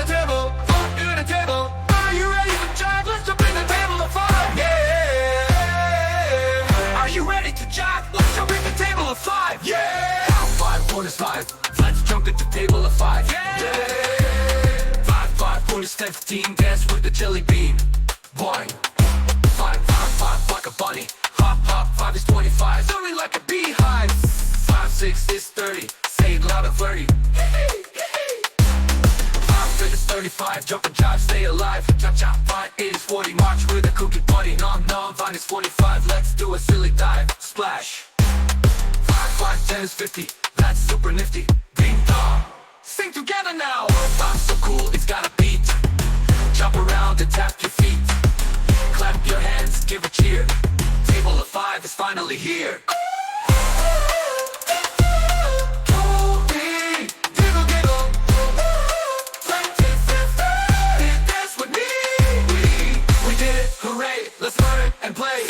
the table, up in the table. Are you ready for jive? Let's jump in the table of five. Yeah. Are you ready to jive? Let's jump in the table of five. Yeah. Count five, one is five. Let's jump into table of five. Yeah. Five, five, one is 15. Dance with the jelly bean. One. Five, five, five, like a bunny. Hop, hop, five is 25. Soaring like a beehive. 5, 6 is 30. Say it loud and flirty. 5 is 35. Jump and jive, stay alive. Cha cha. 5 is 40. March with a cookie buddy. Nom nom. 5 is 45. Let's do a silly dive. Splash. 5, 10 is 50. That's super nifty. Ding dong. Sing together now. 5 so cool, it's got a beat. Jump around and tap your feet. Clap your hands, give a cheer. Table of five is finally here. Let's learn and play.